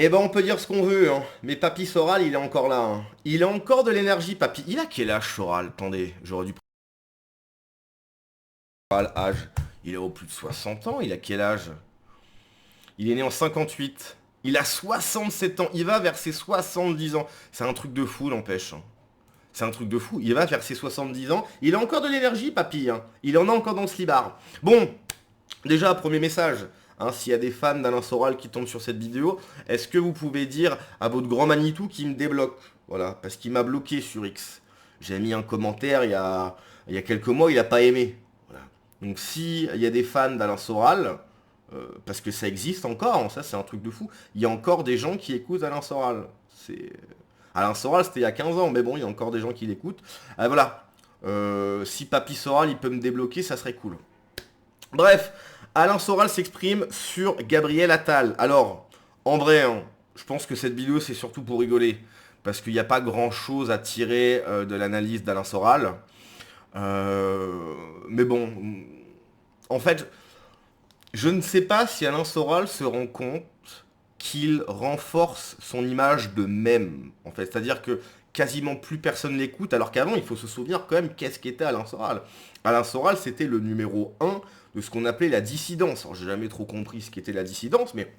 Eh ben on peut dire ce qu'on veut, hein. Mais Papy Soral, il est encore là, hein. Il a encore de l'énergie, Papy. Il a quel âge, Soral? Attendez, j'aurais dû prendre l'âge. Il a au plus de 60 ans, il a quel âge? Il est né en 58. Il a 67 ans, il va vers ses 70 ans. C'est un truc de fou, n'empêche, hein. C'est un truc de fou. Il va vers ses 70 ans. Il a encore de l'énergie, Papy, hein. Il en a encore dans le slibard. Bon, déjà, premier message. Hein, s'il y a des fans d'Alain Soral qui tombent sur cette vidéo, est-ce que vous pouvez dire à votre grand Manitou qui me débloque? Voilà, parce qu'il m'a bloqué sur X. J'ai mis un commentaire il y a quelques mois, il n'a pas aimé. Voilà. Donc si il y a des fans d'Alain Soral, parce que ça existe encore, hein, ça c'est un truc de fou, il y a encore des gens qui écoutent Alain Soral. Alain Soral, c'était il y a 15 ans, mais bon, il y a encore des gens qui l'écoutent. Voilà. Si Papy Soral, il peut me débloquer, ça serait cool. Bref, Alain Soral s'exprime sur Gabriel Attal. Alors, en vrai, hein, je pense que cette vidéo, c'est surtout pour rigoler. Parce qu'il n'y a pas grand-chose à tirer de l'analyse d'Alain Soral. Mais bon, en fait, je ne sais pas si Alain Soral se rend compte qu'il renforce son image de même. En fait, c'est-à-dire que quasiment plus personne l'écoute, alors qu'avant, il faut se souvenir quand même qu'est-ce qu'était Alain Soral. Alain Soral, c'était le numéro un de ce qu'on appelait la dissidence. Alors, j'ai jamais trop compris ce qu'était la dissidence, mais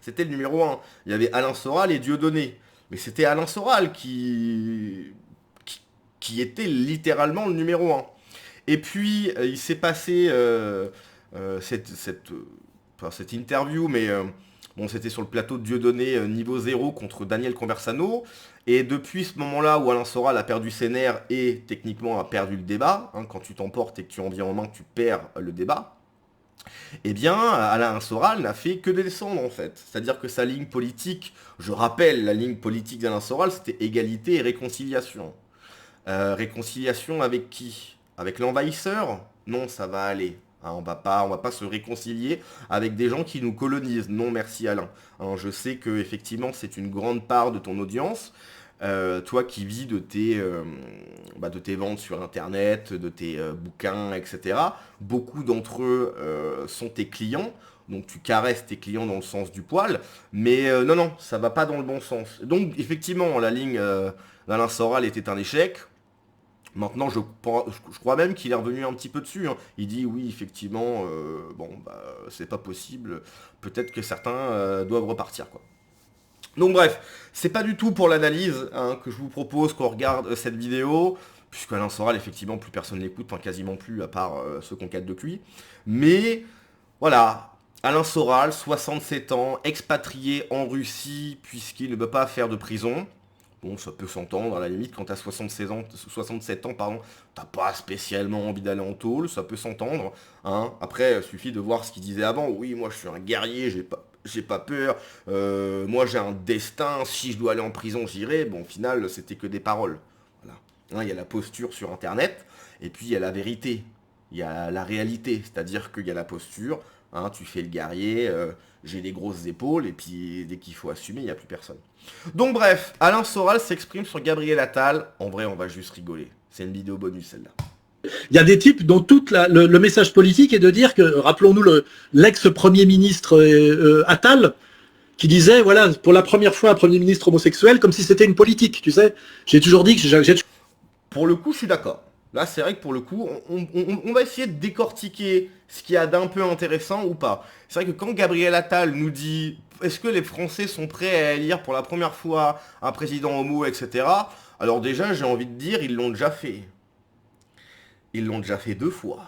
c'était le numéro un. Il y avait Alain Soral et Dieudonné. Mais c'était Alain Soral qui était littéralement le numéro un. Et puis, il s'est passé cette interview, mais bon, c'était sur le plateau de Dieudonné niveau zéro contre Daniel Conversano. Et depuis ce moment-là où Alain Soral a perdu ses nerfs et techniquement a perdu le débat, hein, quand tu t'emportes et que tu en viens en main, tu perds le débat, eh bien, Alain Soral n'a fait que descendre en fait. C'est-à-dire que sa ligne politique, je rappelle, la ligne politique d'Alain Soral, c'était égalité et réconciliation. Réconciliation avec qui? Avec l'envahisseur? Non, ça va aller. Hein, on va pas se réconcilier avec des gens qui nous colonisent. Non, merci Alain. Hein, je sais que effectivement c'est une grande part de ton audience. Toi qui vis de tes ventes sur internet, de tes bouquins, etc. Beaucoup d'entre eux sont tes clients. Donc tu caresses tes clients dans le sens du poil. Mais non, non, ça va pas dans le bon sens. Donc effectivement, la ligne d'Alain Soral était un échec. Maintenant, je crois même qu'il est revenu un petit peu dessus, hein. Il dit oui, effectivement, bon, bah, c'est pas possible. Peut-être que certains doivent repartir, quoi. Donc bref, c'est pas du tout pour l'analyse hein, que je vous propose qu'on regarde cette vidéo, puisque Alain Soral, effectivement, plus personne l'écoute, enfin quasiment plus, à part ceux qu'on cadre de QI. Mais voilà, Alain Soral, 67 ans, expatrié en Russie, puisqu'il ne peut pas faire de prison. Bon, ça peut s'entendre, à la limite, quand t'as 76 ans, 67 ans, pardon, t'as pas spécialement envie d'aller en tôle, ça peut s'entendre. Hein. Après, il suffit de voir ce qu'il disait avant. Oui, moi je suis un guerrier, j'ai pas peur. Moi j'ai un destin, si je dois aller en prison, j'irai. Bon, au final, c'était que des paroles. Voilà. Hein, il y a la posture sur Internet, et puis il y a la vérité. Il y a la réalité, c'est-à-dire qu'il y a la posture, hein, tu fais le guerrier, j'ai des grosses épaules, et puis dès qu'il faut assumer, il n'y a plus personne. Donc bref, Alain Soral s'exprime sur Gabriel Attal. En vrai, on va juste rigoler. C'est une vidéo bonus celle-là. Il y a des types dont tout le message politique est de dire que, rappelons-nous l'ex-premier ministre Attal, qui disait, voilà, pour la première fois un premier ministre homosexuel, comme si c'était une politique, tu sais. J'ai toujours dit que Pour le coup, je suis d'accord. Là, c'est vrai que pour le coup, on va essayer de décortiquer ce qu'il y a d'un peu intéressant ou pas. C'est vrai que quand Gabriel Attal nous dit est-ce que les Français sont prêts à élire pour la première fois un président homo, etc. Alors déjà, j'ai envie de dire, ils l'ont déjà fait. Ils l'ont déjà fait 2 fois.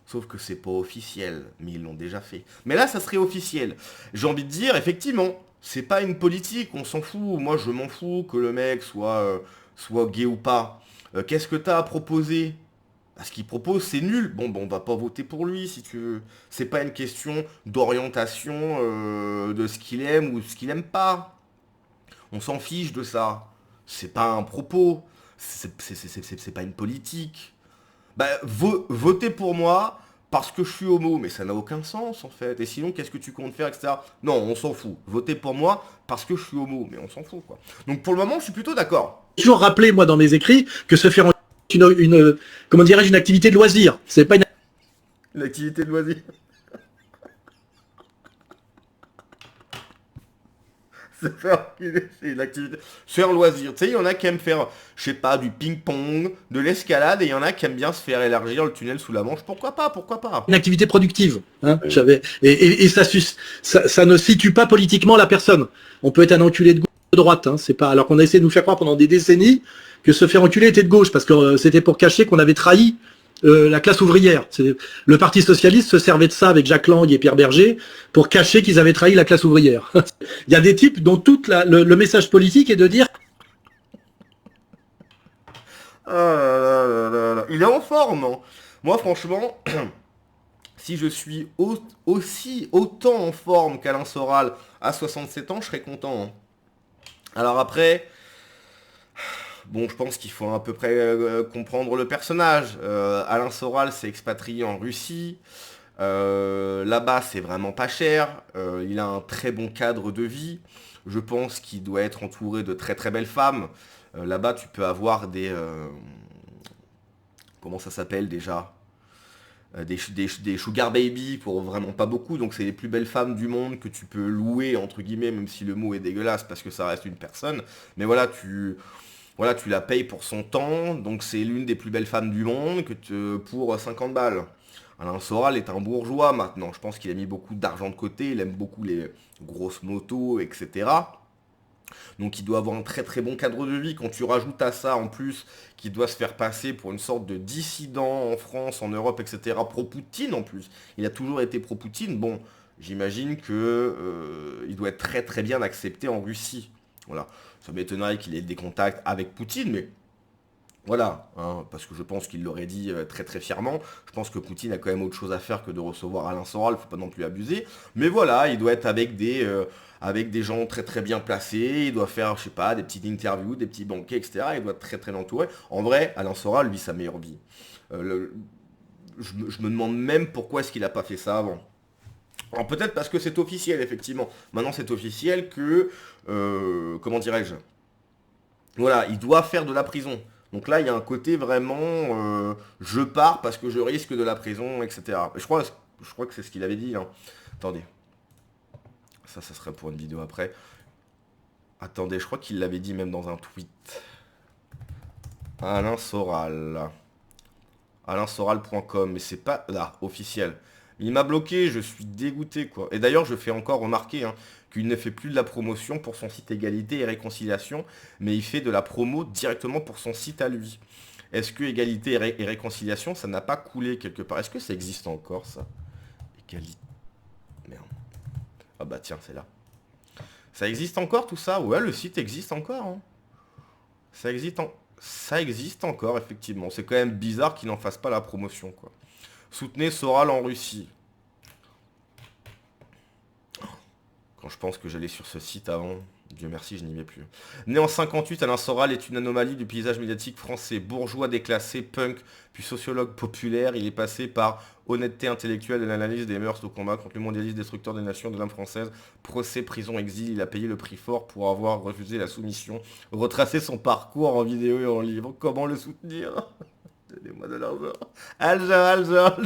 Sauf que c'est pas officiel, mais ils l'ont déjà fait. Mais là, ça serait officiel. J'ai envie de dire, effectivement, c'est pas une politique, on s'en fout. Moi, je m'en fous que le mec soit gay ou pas. Qu'est-ce que t'as à proposer? Bah, ce qu'il propose, c'est nul. Bon, on va pas voter pour lui, si tu veux. C'est pas une question d'orientation, de ce qu'il aime ou ce qu'il aime pas. On s'en fiche de ça. C'est pas un propos. C'est pas une politique. Bah, votez pour moi parce que je suis homo, mais ça n'a aucun sens en fait. Et sinon, qu'est-ce que tu comptes faire, etc. Non, on s'en fout. Votez pour moi parce que je suis homo, mais on s'en fout quoi. Donc pour le moment, je suis plutôt d'accord. toujours rappelé, moi, dans mes écrits, que se faire comment dirais-je, une activité de loisir. C'est pas une L'activité de loisir. Se faire enculer, c'est une activité. C'est un loisir. Tu sais, il y en a qui aiment faire, je sais pas, du ping-pong, de l'escalade, et il y en a qui aiment bien se faire élargir le tunnel sous la Manche. Pourquoi pas? Pourquoi pas? Une activité productive. Hein, Oui. et ça ne situe pas politiquement la personne. On peut être un enculé de gauche ou de droite. Hein, c'est pas, alors qu'on a essayé de nous faire croire pendant des décennies que se faire enculer était de gauche, parce que c'était pour cacher qu'on avait trahi la classe ouvrière. Le Parti socialiste se servait de ça avec Jacques Lang et Pierre Berger pour cacher qu'ils avaient trahi la classe ouvrière. Il y a des types dont le message politique est de dire Ah là là là là. Il est en forme, hein. Moi, franchement, si je suis aussi autant en forme qu'Alain Soral à 67 ans, je serais content, hein. Alors après, bon, je pense qu'il faut à peu près comprendre le personnage. Alain Soral s'est expatrié en Russie. Là-bas, c'est vraiment pas cher. Il a un très bon cadre de vie. Je pense qu'il doit être entouré de très très belles femmes. Là-bas, tu peux avoir des... comment ça s'appelle déjà? Des sugar baby pour vraiment pas beaucoup. Donc c'est les plus belles femmes du monde que tu peux louer, entre guillemets, même si le mot est dégueulasse parce que ça reste une personne. Mais voilà, tu la payes pour son temps. Donc c'est l'une des plus belles femmes du monde pour 50 balles. Alain Soral est un bourgeois maintenant. Je pense qu'il a mis beaucoup d'argent de côté. Il aime beaucoup les grosses motos, etc. Donc il doit avoir un très très bon cadre de vie. Quand tu rajoutes à ça en plus qu'il doit se faire passer pour une sorte de dissident en France, en Europe, etc. Pro-Poutine en plus. Il a toujours été pro-Poutine. Bon, j'imagine que il doit être très très bien accepté en Russie. Voilà. Ça m'étonnerait qu'il ait des contacts avec Poutine, mais voilà, hein, parce que je pense qu'il l'aurait dit très très fièrement. Je pense que Poutine a quand même autre chose à faire que de recevoir Alain Soral, faut pas non plus abuser. Mais voilà, il doit être avec des gens très très bien placés, il doit faire, je sais pas, des petites interviews, des petits banquets, etc. Il doit être très très entouré. En vrai, Alain Soral vit sa meilleure vie. Euh, le- je me demande même pourquoi est-ce qu'il a pas fait ça avant. Alors peut-être parce que c'est officiel, effectivement. Maintenant c'est officiel que, comment dirais-je, voilà, il doit faire de la prison. Donc là, il y a un côté vraiment, je pars parce que je risque de la prison, etc. Je crois que c'est ce qu'il avait dit, hein. Attendez, ça serait pour une vidéo après. Attendez, je crois qu'il l'avait dit même dans un tweet. Alain Soral. AlainSoral.com, mais c'est pas là, officiel. Il m'a bloqué, je suis dégoûté, quoi. Et d'ailleurs, je fais encore remarquer hein, qu'il ne fait plus de la promotion pour son site Égalité et Réconciliation, mais il fait de la promo directement pour son site à lui. Est-ce que Égalité et Réconciliation, ça n'a pas coulé quelque part? Est-ce que ça existe encore, ça? Égalité... Merde. Ah bah tiens, c'est là. Ça existe encore, tout ça? Ouais, le site existe encore, hein. Ça existe, ça existe encore, effectivement. C'est quand même bizarre qu'il n'en fasse pas la promotion, quoi. Soutenez Soral en Russie. Quand je pense que j'allais sur ce site avant, Dieu merci, je n'y vais plus. Né en 58, Alain Soral est une anomalie du paysage médiatique français. Bourgeois déclassé, punk, puis sociologue populaire, il est passé par honnêteté intellectuelle et l'analyse des mœurs au combat contre le mondialisme destructeur des nations de l'âme française. Procès, prison, exil, il a payé le prix fort pour avoir refusé la soumission. Retracer son parcours en vidéo et en livre. Comment le soutenir? Donnez-moi de l'argent. Alja.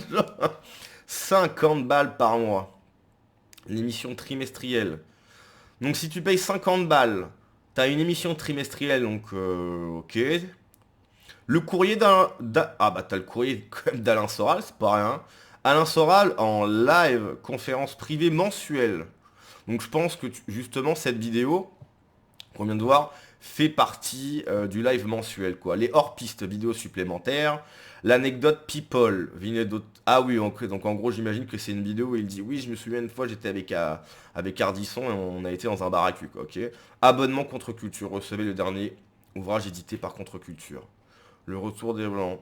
50 balles par mois. L'émission trimestrielle. Donc si tu payes 50 balles, t'as une émission trimestrielle, donc ok. Le courrier Ah bah t'as le courrier quand même d'Alain Soral, c'est pas rien. Alain Soral en live, conférence privée mensuelle. Donc je pense que justement cette vidéo qu'on vient de voir fait partie du live mensuel, quoi. Les hors-pistes vidéos supplémentaires, l'anecdote people, ah oui, donc en gros j'imagine que c'est une vidéo où il dit oui, je me souviens une fois j'étais avec Ardisson et on a été dans un baracu, quoi, ok. Abonnement Contre-Culture, recevez le dernier ouvrage édité par Contre-Culture. Le retour des blancs.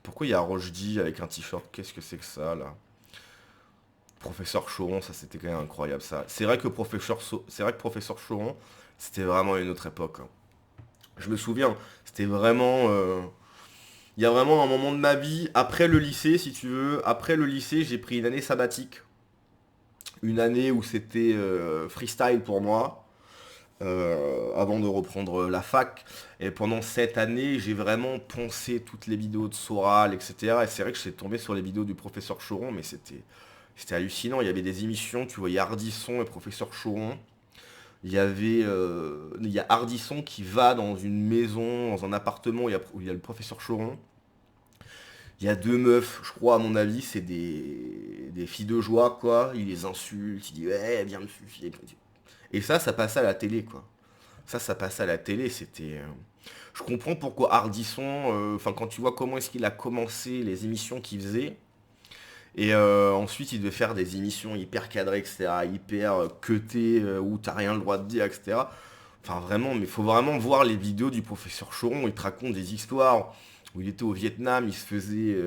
Pourquoi il y a Rochdy avec un t-shirt? Qu'est-ce que c'est que ça là? Professeur Choron, ça c'était quand même incroyable ça. C'est vrai que Professeur Choron, c'était vraiment une autre époque, hein. Je me souviens, c'était vraiment... Il y a vraiment un moment de ma vie, après le lycée, si tu veux, après le lycée, j'ai pris une année sabbatique. Une année où c'était freestyle pour moi, avant de reprendre la fac. Et pendant cette année, j'ai vraiment poncé toutes les vidéos de Soral, etc. Et c'est vrai que j'étais tombé sur les vidéos du professeur Choron, mais c'était hallucinant. Il y avait des émissions, tu voyais Ardisson et professeur Choron. il y a Ardisson qui va dans une maison, dans un appartement où il y a le professeur Choron. Il y a deux meufs, je crois à mon avis, c'est des filles de joie, quoi. Il les insulte, il dit ouais, viens me sucer. Et ça passe à la télé, quoi. Ça passe à la télé, c'était... Je comprends pourquoi Ardisson, enfin quand tu vois comment est-ce qu'il a commencé les émissions qu'il faisait, et ensuite il devait faire des émissions hyper cadrées, etc., hyper cutées, où t'as rien le droit de dire, etc. Enfin vraiment, mais faut vraiment voir les vidéos du professeur Choron, il te raconte des histoires où il était au Vietnam, il se faisait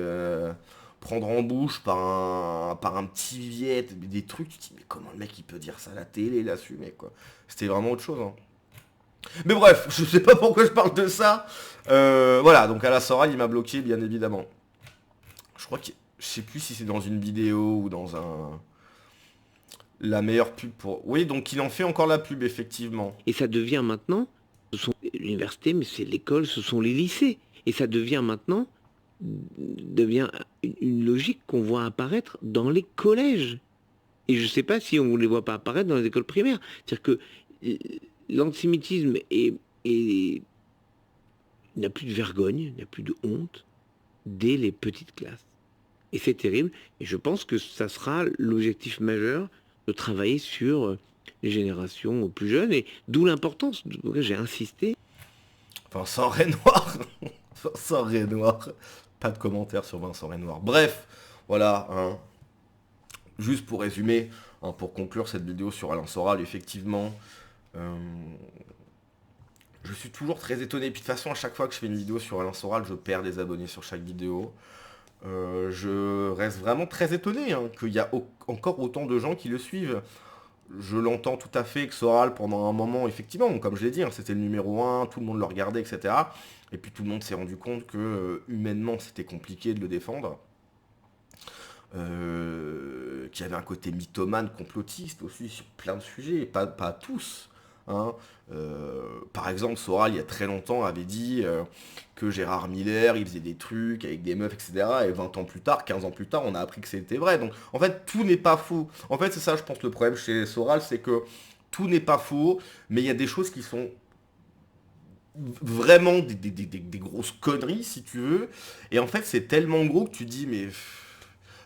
prendre en bouche par un petit Viet, des trucs, tu te dis mais comment le mec il peut dire ça à la télé, l'assumer quoi. C'était vraiment autre chose. Hein. Mais bref, je sais pas pourquoi je parle de ça. Voilà, donc à la Soral, il m'a bloqué, bien évidemment. Je crois que... Je sais plus si c'est dans une vidéo ou dans un... La meilleure pub pour... Oui, donc il en fait encore la pub, effectivement. Et ça devient maintenant, ce sont l'université, mais c'est l'école, ce sont les lycées. Et ça devient maintenant, devient une logique qu'on voit apparaître dans les collèges. Et je ne sais pas si on ne les voit pas apparaître dans les écoles primaires. C'est-à-dire que l'antisémitisme n'a plus de vergogne, il n'y a plus de honte dès les petites classes. Et c'est terrible. Et je pense que ça sera l'objectif majeur de travailler sur les générations plus jeunes. Et d'où l'importance, j'ai insisté. Vincent Renoir. Vincent Renoir. Pas de commentaires sur Vincent Renoir. Bref, voilà. Hein. Juste pour résumer, hein, pour conclure cette vidéo sur Alain Soral, effectivement... je suis toujours très étonné. Puis de toute façon, à chaque fois que je fais une vidéo sur Alain Soral, je perds des abonnés sur chaque vidéo. Je reste vraiment très étonné hein, qu'il y a encore autant de gens qui le suivent. Je l'entends tout à fait que Soral, pendant un moment, effectivement, comme je l'ai dit, hein, c'était le numéro 1, tout le monde le regardait, etc. Et puis tout le monde s'est rendu compte que humainement, c'était compliqué de le défendre. Qu'il y avait un côté mythomane, complotiste aussi sur plein de sujets, pas tous. Hein. Par exemple, Soral, il y a très longtemps, avait dit que Gérard Miller, il faisait des trucs avec des meufs, etc. Et 20 ans plus tard, 15 ans plus tard, on a appris que c'était vrai. Donc, en fait, tout n'est pas faux. En fait, c'est ça, je pense, le problème chez Soral, c'est que tout n'est pas faux, mais il y a des choses qui sont vraiment des grosses conneries, si tu veux. Et en fait, c'est tellement gros que tu dis, mais...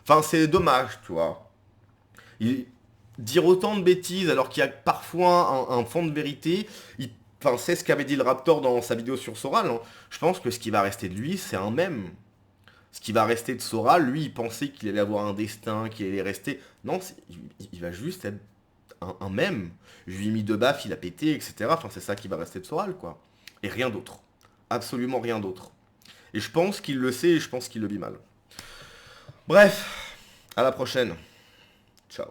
Enfin, c'est dommage, tu vois. Dire autant de bêtises alors qu'il y a parfois un fond de vérité, enfin, c'est ce qu'avait dit le Raptor dans sa vidéo sur Soral. Hein. Je pense que ce qui va rester de lui, c'est un mème. Ce qui va rester de Soral, lui, il pensait qu'il allait avoir un destin, qu'il allait rester... Non, il va juste être un mème. Je lui ai mis deux baffes, il a pété, etc. Enfin, c'est ça qui va rester de Soral, quoi. Et rien d'autre. Absolument rien d'autre. Et je pense qu'il le sait et je pense qu'il le vit mal. Bref, à la prochaine. Ciao.